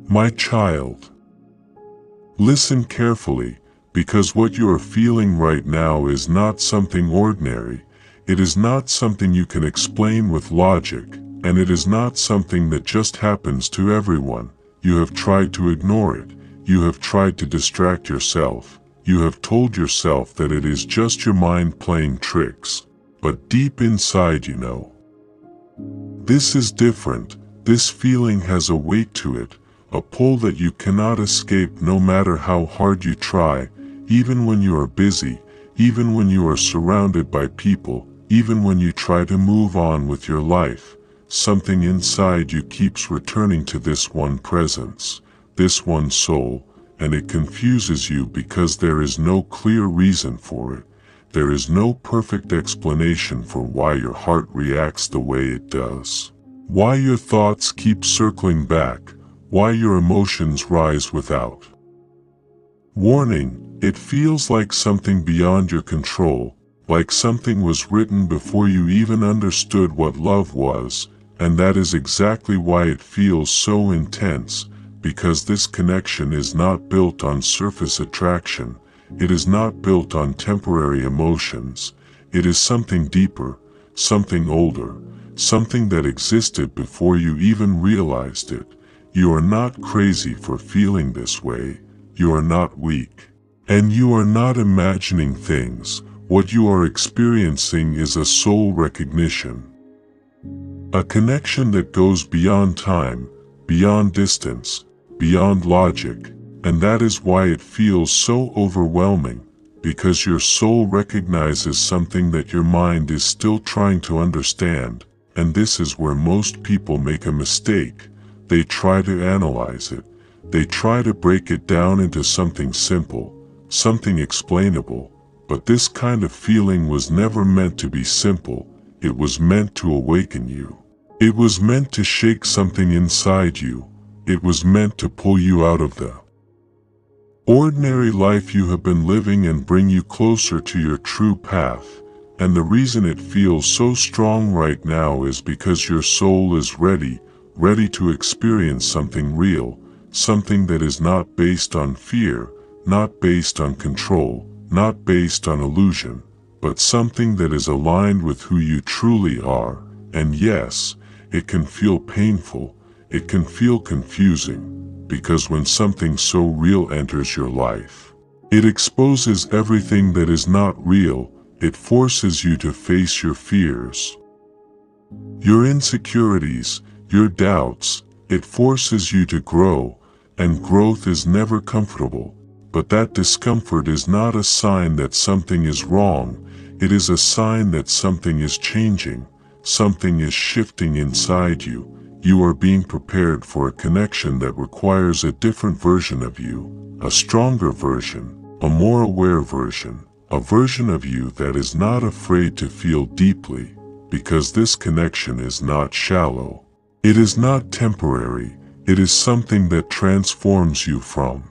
My child, listen carefully, because what you are feeling right now is not something ordinary. It is not something you can explain with logic, and it is not something that just happens to everyone. You have tried to ignore it. You have tried to distract yourself. You have told yourself that it is just your mind playing tricks. But deep inside you know. This is different. This feeling has a weight to it, a pull that you cannot escape no matter how hard you try, even when you are busy, even when you are surrounded by people, even when you try to move on with your life. Something inside you keeps returning to this one presence, this one soul, and it confuses you because there is no clear reason for it. There is no perfect explanation for why your heart reacts the way it does, why your thoughts keep circling back, why your emotions rise without warning. It feels like something beyond your control, like something was written before you even understood what love was, and that is exactly why it feels so intense, because this connection is not built on surface attraction. It is not built on temporary emotions. It is something deeper, something older, something that existed before you even realized it. You are not crazy for feeling this way. You are not weak. And you are not imagining things. What you are experiencing is a soul recognition. A connection that goes beyond time, beyond distance, beyond logic. And that is why it feels so overwhelming, because your soul recognizes something that your mind is still trying to understand, and this is where most people make a mistake. They try to analyze it. They try to break it down into something simple, something explainable, but this kind of feeling was never meant to be simple. It was meant to awaken you. It was meant to shake something inside you. It was meant to pull you out of the ordinary life you have been living and bring you closer to your true path. And the reason it feels so strong right now is because your soul is ready to experience something real, something that is not based on fear, not based on control, not based on illusion, but something that is aligned with who you truly are. And yes, it can feel painful, it can feel confusing, because when something so real enters your life, it exposes everything that is not real. It forces you to face your fears, your insecurities, your doubts. It forces you to grow, and growth is never comfortable. But that discomfort is not a sign that something is wrong. It is a sign that something is changing, something is shifting inside you. You are being prepared for a connection that requires a different version of you, a stronger version, a more aware version, a version of you that is not afraid to feel deeply, because this connection is not shallow. It is not temporary. It is something that transforms you from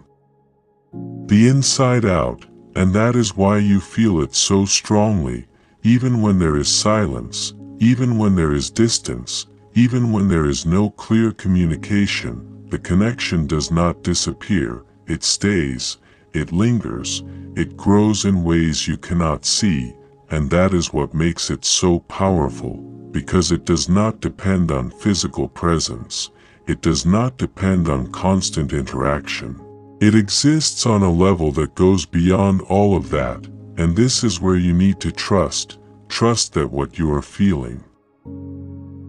the inside out, and that is why you feel it so strongly, even when there is silence, even when there is distance, even when there is no clear communication. The connection does not disappear. It stays, it lingers, it grows in ways you cannot see, and that is what makes it so powerful, because it does not depend on physical presence. It does not depend on constant interaction. It exists on a level that goes beyond all of that, and this is where you need to trust that what you are feeling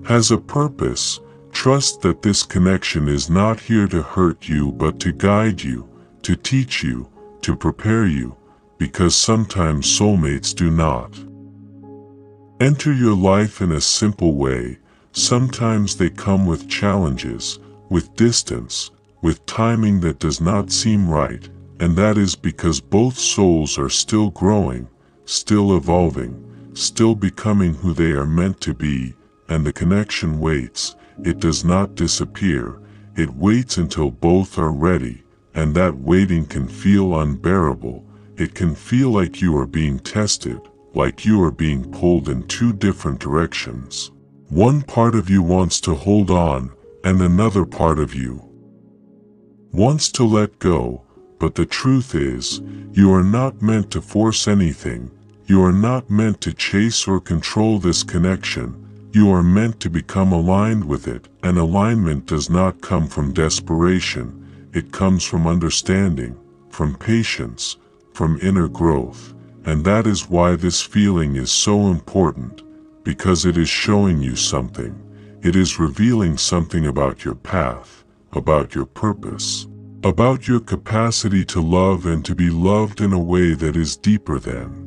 has a purpose. Trust that this connection is not here to hurt you but to guide you, to teach you, to prepare you, because sometimes soulmates do not enter your life in a simple way. Sometimes they come with challenges, with distance, with timing that does not seem right, and that is because both souls are still growing, still evolving, still becoming who they are meant to be, and the connection waits. It does not disappear. It waits until both are ready, and that waiting can feel unbearable. It can feel like you are being tested, like you are being pulled in two different directions. One part of you wants to hold on, and another part of you wants to let go, but the truth is, you are not meant to force anything. You are not meant to chase or control this connection. You are meant to become aligned with it, and alignment does not come from desperation. It comes from understanding, from patience, from inner growth. And that is why this feeling is so important, because it is showing you something. It is revealing something about your path, about your purpose, about your capacity to love and to be loved in a way that is deeper than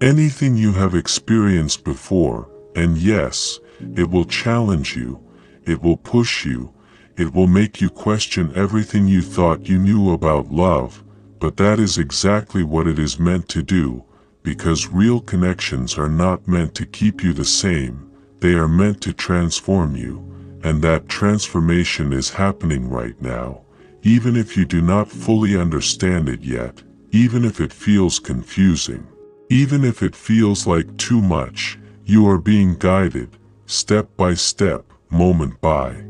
anything you have experienced before. And yes, it will challenge you, it will push you, it will make you question everything you thought you knew about love, but that is exactly what it is meant to do, because real connections are not meant to keep you the same, they are meant to transform you, and that transformation is happening right now, even if you do not fully understand it yet, even if it feels confusing, even if it feels like too much. You are being guided, step by step, moment by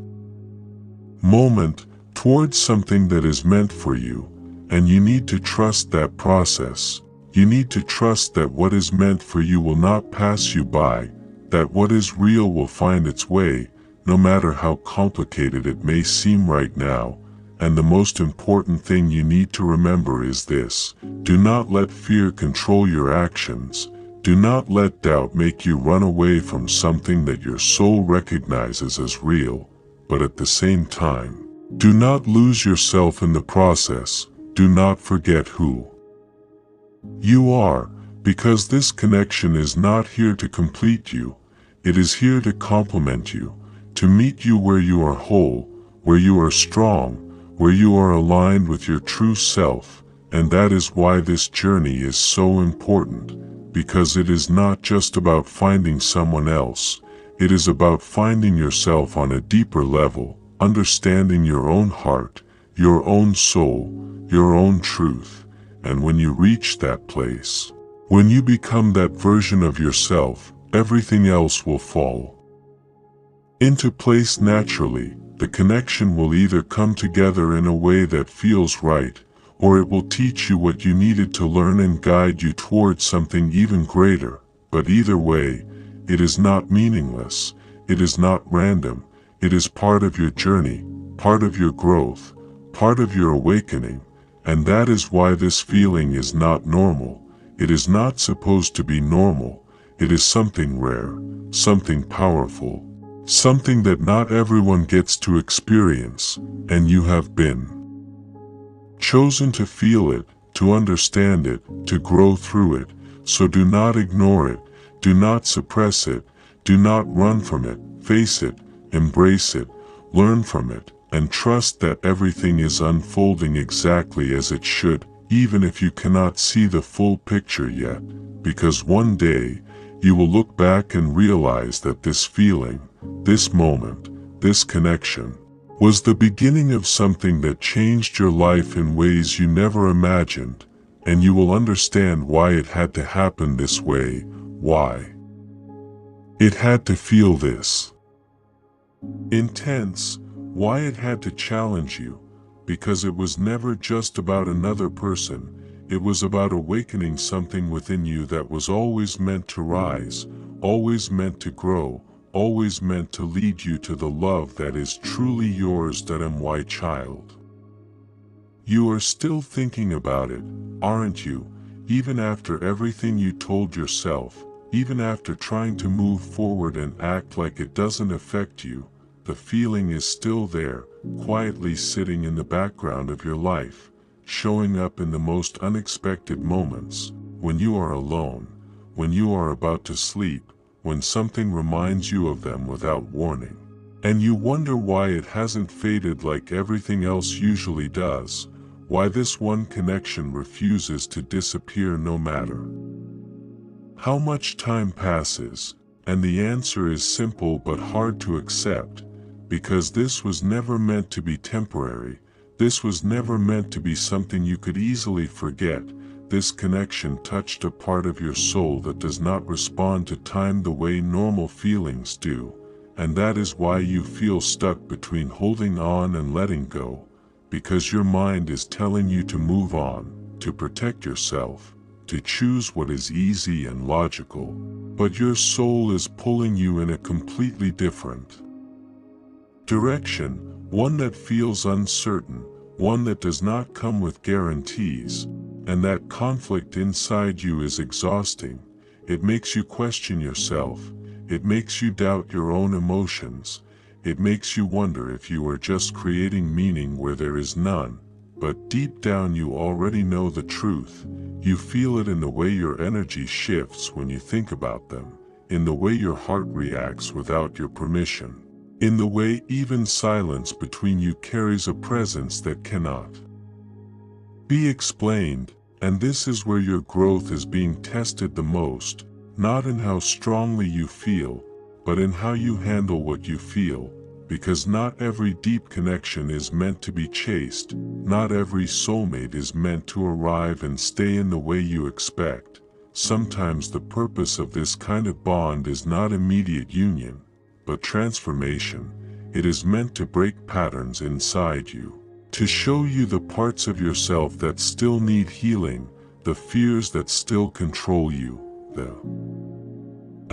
moment, towards something that is meant for you, and you need to trust that process. You need to trust that what is meant for you will not pass you by, that what is real will find its way, no matter how complicated it may seem right now. And the most important thing you need to remember is this: do not let fear control your actions. Do not let doubt make you run away from something that your soul recognizes as real, but at the same time, do not lose yourself in the process. Do not forget who you are, because this connection is not here to complete you. It is here to complement you, to meet you where you are whole, where you are strong, where you are aligned with your true self. And that is why this journey is so important. Because it is not just about finding someone else, it is about finding yourself on a deeper level, understanding your own heart, your own soul, your own truth. And when you reach that place, when you become that version of yourself, everything else will fall into place naturally. The connection will either come together in a way that feels right, or it will teach you what you needed to learn and guide you towards something even greater. But either way, it is not meaningless, it is not random, it is part of your journey, part of your growth, part of your awakening. And that is why this feeling is not normal. It is not supposed to be normal. It is something rare, something powerful, something that not everyone gets to experience, and you have been chosen to feel it, to understand it, to grow through it. So do not ignore it, do not suppress it, do not run from it. Face it, embrace it, learn from it, and trust that everything is unfolding exactly as it should, even if you cannot see the full picture yet. Because one day, you will look back and realize that this feeling, this moment, this connection, was the beginning of something that changed your life in ways you never imagined, and you will understand why it had to happen this way, why it had to feel this intense, why it had to challenge you, because it was never just about another person, it was about awakening something within you that was always meant to rise, always meant to grow, always meant to lead you to the love that is truly yours. My child, you are still thinking about it, aren't you? Even after everything you told yourself, even after trying to move forward and act like it doesn't affect you, the feeling is still there, quietly sitting in the background of your life, showing up in the most unexpected moments, when you are alone, when you are about to sleep, when something reminds you of them without warning. And you wonder why it hasn't faded like everything else usually does, why this one connection refuses to disappear no matter how much time passes. And the answer is simple but hard to accept, because this was never meant to be temporary, this was never meant to be something you could easily forget. This connection touched a part of your soul that does not respond to time the way normal feelings do, and that is why you feel stuck between holding on and letting go, because your mind is telling you to move on, to protect yourself, to choose what is easy and logical. But your soul is pulling you in a completely different direction, one that feels uncertain, one that does not come with guarantees, and that conflict inside you is exhausting. It makes you question yourself, it makes you doubt your own emotions, it makes you wonder if you are just creating meaning where there is none. But deep down you already know the truth. You feel it in the way your energy shifts when you think about them, in the way your heart reacts without your permission, in the way even silence between you carries a presence that cannot be explained. And this is where your growth is being tested the most, not in how strongly you feel, but in how you handle what you feel, because not every deep connection is meant to be chased, not every soulmate is meant to arrive and stay in the way you expect. Sometimes the purpose of this kind of bond is not immediate union, but transformation. It is meant to break patterns inside you, to show you the parts of yourself that still need healing, the fears that still control you, the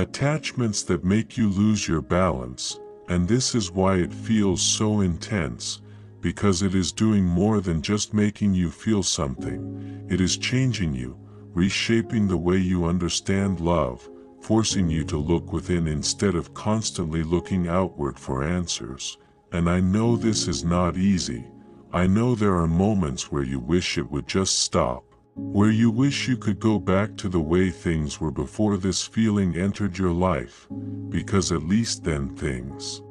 attachments that make you lose your balance. And this is why it feels so intense, because it is doing more than just making you feel something. It is changing you, reshaping the way you understand love, forcing you to look within instead of constantly looking outward for answers. And I know this is not easy. I know there are moments where you wish it would just stop, where you wish you could go back to the way things were before this feeling entered your life, because at least then things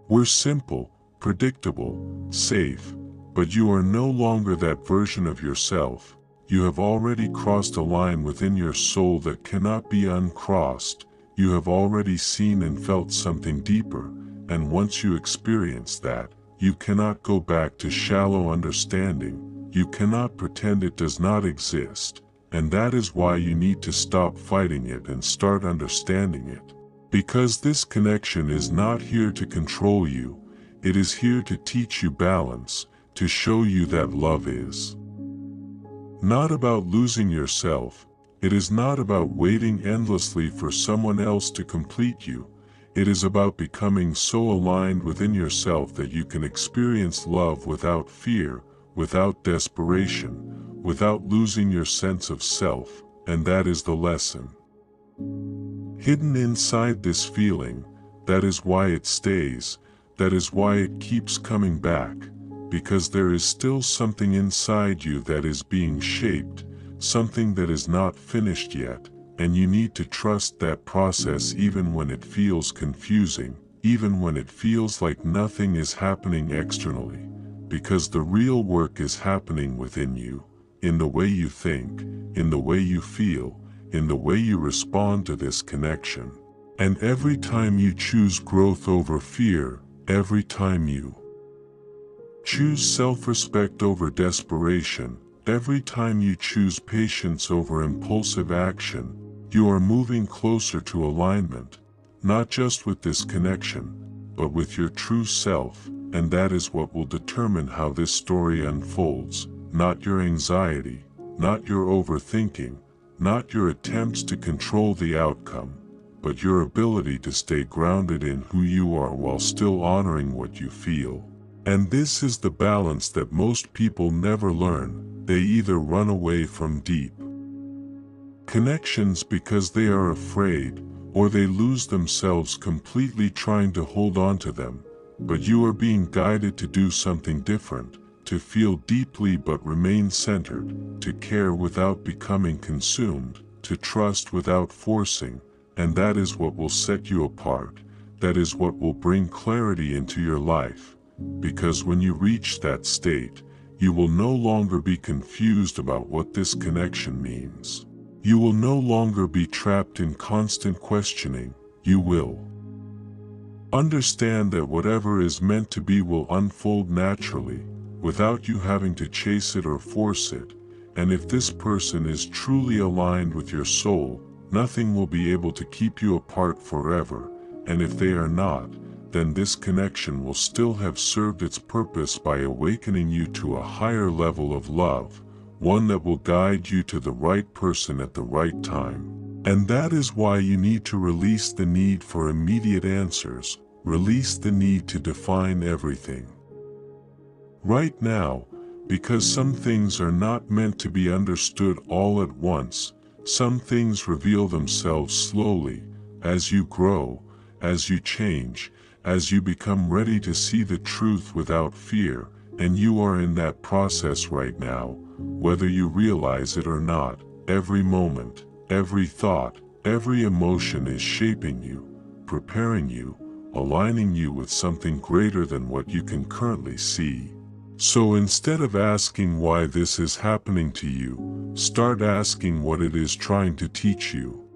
were simple, predictable, safe. But you are no longer that version of yourself. You have already crossed a line within your soul that cannot be uncrossed. You have already seen and felt something deeper, and once you experience that, you cannot go back to shallow understanding. You cannot pretend it does not exist, and that is why you need to stop fighting it and start understanding it. Because this connection is not here to control you, it is here to teach you balance, to show you that love is not about losing yourself. It is not about waiting endlessly for someone else to complete you. It is about becoming so aligned within yourself that you can experience love without fear, without desperation, without losing your sense of self. And that is the lesson hidden inside this feeling. That is why it stays. That is why it keeps coming back. Because there is still something inside you that is being shaped, something that is not finished yet, and you need to trust that process even when it feels confusing, even when it feels like nothing is happening externally. Because the real work is happening within you, in the way you think, in the way you feel, in the way you respond to this connection. And every time you choose growth over fear, every time you choose self-respect over desperation, every time you choose patience over impulsive action, you are moving closer to alignment, not just with this connection, but with your true self. And that is what will determine how this story unfolds, not your anxiety, not your overthinking, not your attempts to control the outcome, but your ability to stay grounded in who you are while still honoring what you feel. And this is the balance that most people never learn. They either run away from deep connections because they are afraid, or they lose themselves completely trying to hold on to them. But you are being guided to do something different, to feel deeply but remain centered, to care without becoming consumed, to trust without forcing. And that is what will set you apart. That is what will bring clarity into your life. Because when you reach that state, you will no longer be confused about what this connection means. You will no longer be trapped in constant questioning. You will understand that whatever is meant to be will unfold naturally, without you having to chase it or force it. And if this person is truly aligned with your soul, nothing will be able to keep you apart forever. And if they are not, then this connection will still have served its purpose by awakening you to a higher level of love, one that will guide you to the right person at the right time. And that is why you need to release the need for immediate answers, release the need to define everything right now, because some things are not meant to be understood all at once. Some things reveal themselves slowly, as you grow, as you change, as you become ready to see the truth without fear, and you are in that process right now, whether you realize it or not. Every moment, every thought, every emotion is shaping you, preparing you, aligning you with something greater than what you can currently see. So instead of asking why this is happening to you, start asking what it is trying to teach you.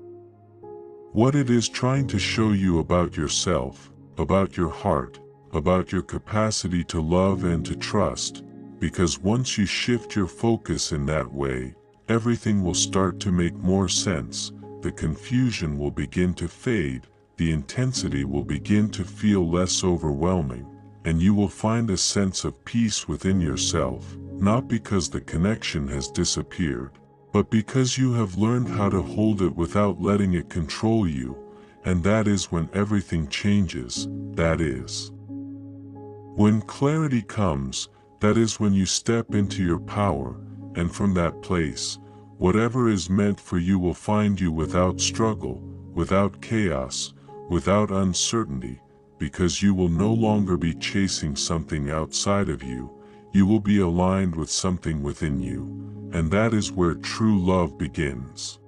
What it is trying to show you about yourself, about your heart, about your capacity to love and to trust. Because once you shift your focus in that way, everything will start to make more sense. The confusion will begin to fade, the intensity will begin to feel less overwhelming, and you will find a sense of peace within yourself, not because the connection has disappeared, but because you have learned how to hold it without letting it control you. And that is when everything changes. That is when clarity comes. That is when you step into your power, and from that place, whatever is meant for you will find you without struggle, without chaos, without uncertainty, because you will no longer be chasing something outside of you. You will be aligned with something within you, and that is where true love begins.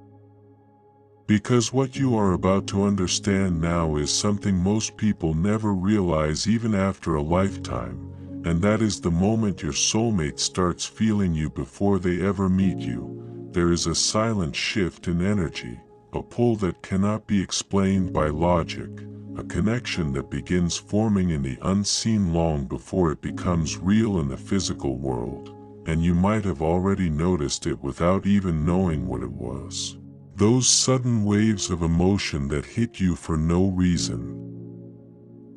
Because what you are about to understand now is something most people never realize even after a lifetime, and that is the moment your soulmate starts feeling you before they ever meet you. There is a silent shift in energy, a pull that cannot be explained by logic, a connection that begins forming in the unseen long before it becomes real in the physical world, and you might have already noticed it without even knowing what it was. Those sudden waves of emotion that hit you for no reason.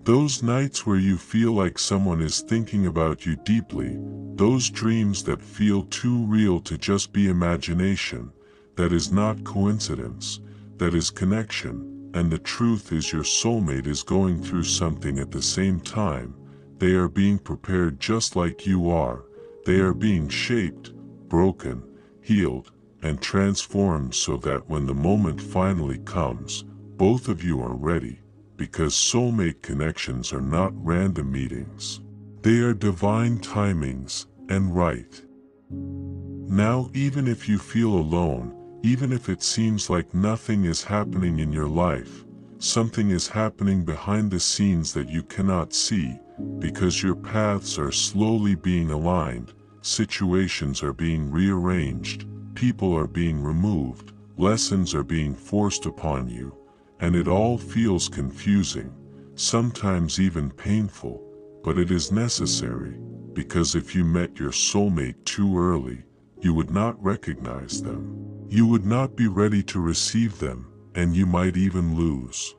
Those nights where you feel like someone is thinking about you deeply, those dreams that feel too real to just be imagination. That is not coincidence, that is connection. And the truth is your soulmate is going through something at the same time. They are being prepared just like you are. They are being shaped, broken, healed, and transformed so that when the moment finally comes, both of you are ready. Because soulmate connections are not random meetings. They are divine timings, and right now, even if you feel alone, even if it seems like nothing is happening in your life, something is happening behind the scenes that you cannot see, because your paths are slowly being aligned, situations are being rearranged, people are being removed, lessons are being forced upon you, and it all feels confusing, sometimes even painful, but it is necessary, because if you met your soulmate too early, you would not recognize them. You would not be ready to receive them, and you might even lose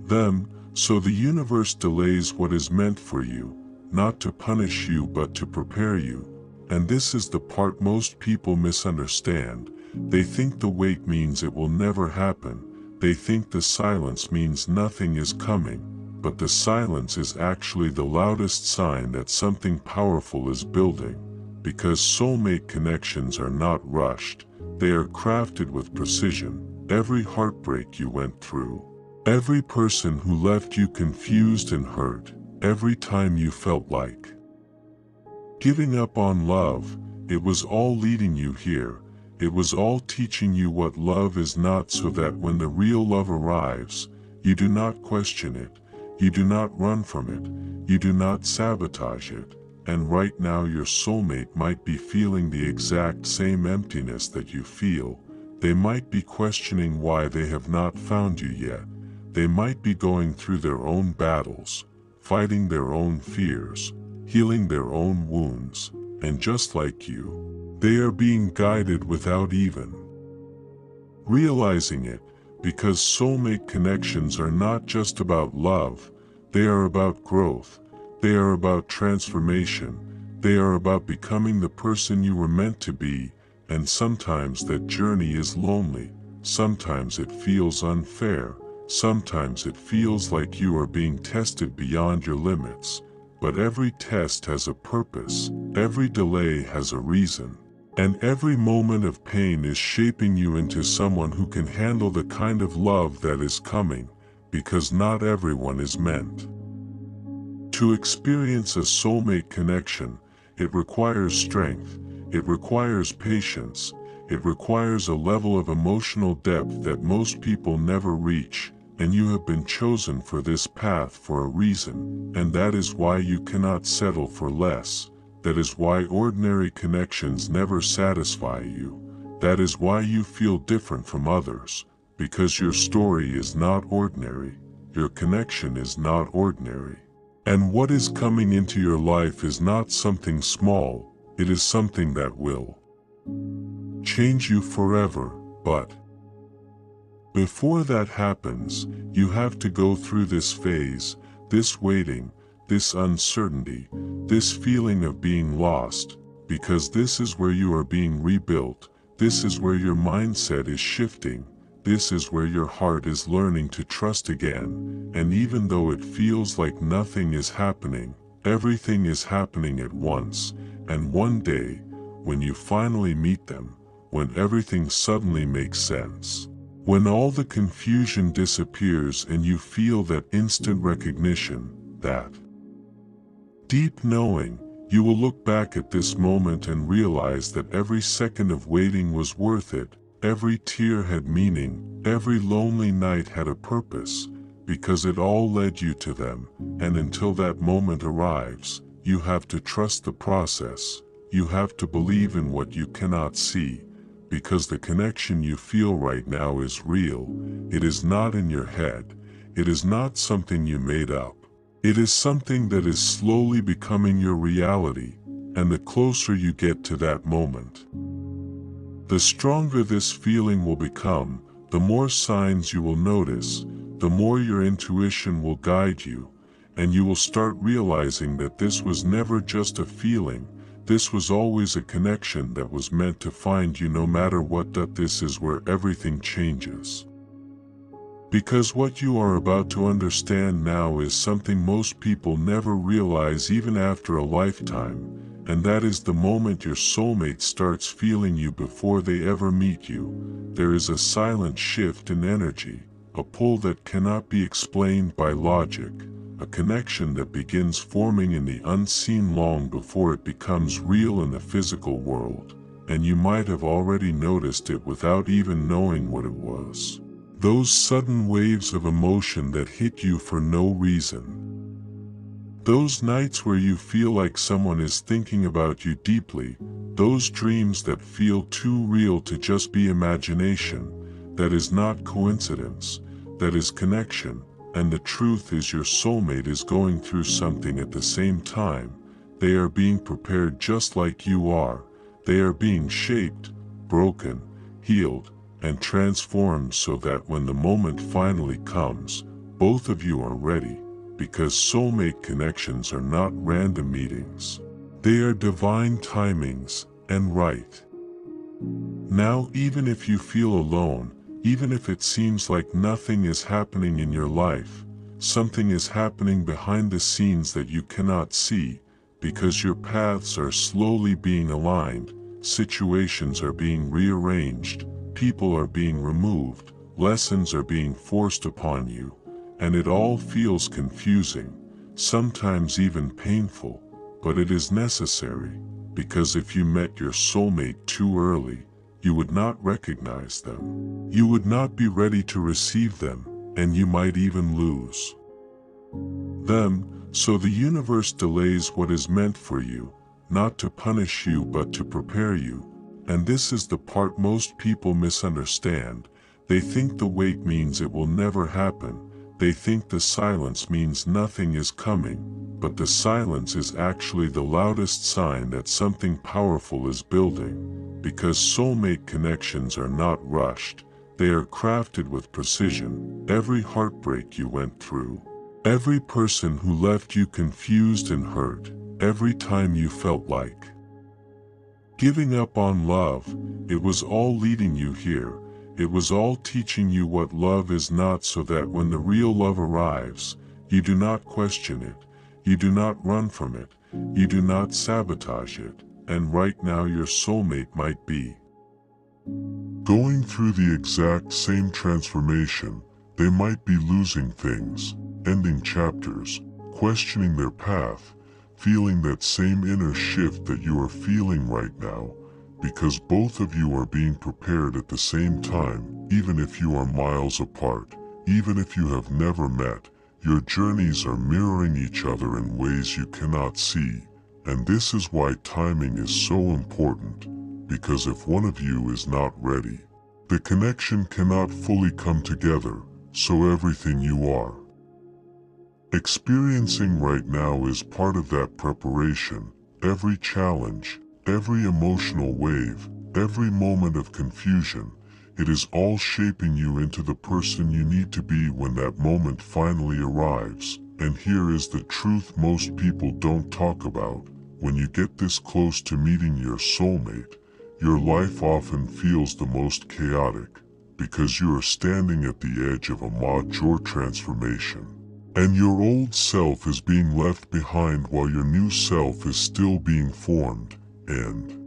them. So the universe delays what is meant for you, not to punish you but to prepare you. And this is the part most people misunderstand. They think the wait means it will never happen. They think the silence means nothing is coming, but the silence is actually the loudest sign that something powerful is building. Because soulmate connections are not rushed. They are crafted with precision. Every heartbreak you went through, every person who left you confused and hurt, every time you felt like giving up on love, it was all leading you here. It was all teaching you what love is not, so that when the real love arrives, you do not question it, you do not run from it, you do not sabotage it. And right now your soulmate might be feeling the exact same emptiness that you feel. They might be questioning why they have not found you yet. They might be going through their own battles, fighting their own fears, healing their own wounds, and just like you, they are being guided without even realizing it, because soulmate connections are not just about love, They are about growth. They are about transformation. They are about becoming the person you were meant to be, and sometimes that journey is lonely. Sometimes it feels unfair. Sometimes it feels like you are being tested beyond your limits. But every test has a purpose. Every delay has a reason. And every moment of pain is shaping you into someone who can handle the kind of love that is coming, because not everyone is meant to experience a soulmate connection. It requires strength. It requires patience. It requires a level of emotional depth that most people never reach, and you have been chosen for this path for a reason, and that is why you cannot settle for less. That is why ordinary connections never satisfy you. That is why you feel different from others, because your story is not ordinary. Your connection is not ordinary. And what is coming into your life is not something small, it is something that will change you forever. But before that happens, you have to go through this phase, this waiting, this uncertainty, this feeling of being lost, because this is where you are being rebuilt. This is where your mindset is shifting. This is where your heart is learning to trust again. And even though it feels like nothing is happening, everything is happening at once. And one day, when you finally meet them, when everything suddenly makes sense, when all the confusion disappears and you feel that instant recognition, that deep knowing, you will look back at this moment and realize that every second of waiting was worth it. Every tear had meaning, every lonely night had a purpose, because it all led you to them. And until that moment arrives, you have to trust the process. You have to believe in what you cannot see, because the connection you feel right now is real. It is not in your head. It is not something you made up. It is something that is slowly becoming your reality, and the closer you get to that moment, the stronger this feeling will become. The more signs you will notice, the more your intuition will guide you, and you will start realizing that this was never just a feeling, this was always a connection that was meant to find you no matter what. This is where everything changes. Because what you are about to understand now is something most people never realize even after a lifetime. And that is the moment your soulmate starts feeling you before they ever meet you. There is a silent shift in energy, a pull that cannot be explained by logic, a connection that begins forming in the unseen long before it becomes real in the physical world. And you might have already noticed it without even knowing what it was. Those sudden waves of emotion that hit you for no reason. Those nights where you feel like someone is thinking about you deeply, those dreams that feel too real to just be imagination, that is not coincidence, that is connection, and the truth is your soulmate is going through something at the same time. They are being prepared just like you are. They are being shaped, broken, healed, and transformed so that when the moment finally comes, both of you are ready. Because soulmate connections are not random meetings. They are divine timings, and right now, even if you feel alone, even if it seems like nothing is happening in your life, something is happening behind the scenes that you cannot see, because your paths are slowly being aligned, situations are being rearranged, people are being removed, lessons are being forced upon you. And it all feels confusing, sometimes even painful, but it is necessary, because if you met your soulmate too early, you would not recognize them. You would not be ready to receive them, and you might even lose them. So the universe delays what is meant for you, not to punish you but to prepare you. And this is the part most people misunderstand. They think the wait means it will never happen. They think the silence means nothing is coming, but the silence is actually the loudest sign that something powerful is building. Because soulmate connections are not rushed, they are crafted with precision. Every heartbreak you went through, Every person who left you confused and hurt, every time you felt like giving up on love, it was all leading you here. It was all teaching you what love is not, so that when the real love arrives, you do not question it, you do not run from it, you do not sabotage it, and right now your soulmate might be going through the exact same transformation. They might be losing things, ending chapters, questioning their path, feeling that same inner shift that you are feeling right now, because both of you are being prepared at the same time. Even if you are miles apart, even if you have never met, your journeys are mirroring each other in ways you cannot see. And this is why timing is so important, because if one of you is not ready, the connection cannot fully come together. So everything you are experiencing right now is part of that preparation. Every challenge, every emotional wave, every moment of confusion, it is all shaping you into the person you need to be when that moment finally arrives. And here is the truth most people don't talk about. When you get this close to meeting your soulmate, your life often feels the most chaotic, because you are standing at the edge of a major transformation. And your old self is being left behind while your new self is still being formed, and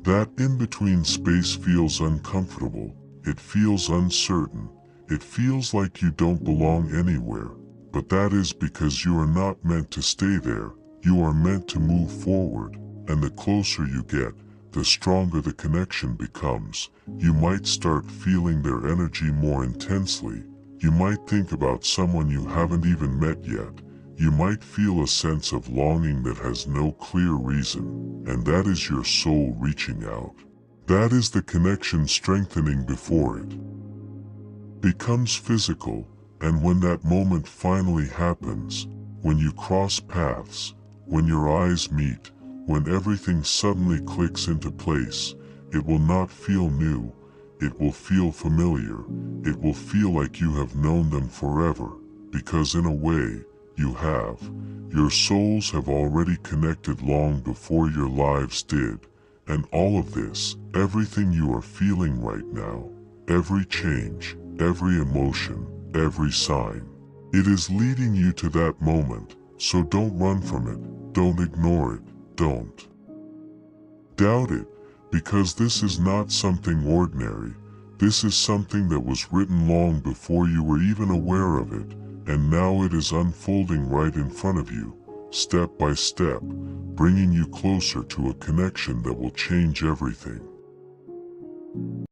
that in-between space feels uncomfortable, it feels uncertain, it feels like you don't belong anywhere. But that is because you are not meant to stay there, you are meant to move forward, and the closer you get, the stronger the connection becomes. You might start feeling their energy more intensely. You might think about someone you haven't even met yet. You might feel a sense of longing that has no clear reason, and that is your soul reaching out. That is the connection strengthening before it becomes physical. And when that moment finally happens, when you cross paths, when your eyes meet, when everything suddenly clicks into place, it will not feel new, it will feel familiar, it will feel like you have known them forever, because in a way, you have. Your souls have already connected long before your lives did, and all of this, everything you are feeling right now, every change, every emotion, every sign, it is leading you to that moment. So don't run from it, don't ignore it, don't doubt it, because this is not something ordinary. This is something that was written long before you were even aware of it, and now it is unfolding right in front of you, step by step, bringing you closer to a connection that will change everything.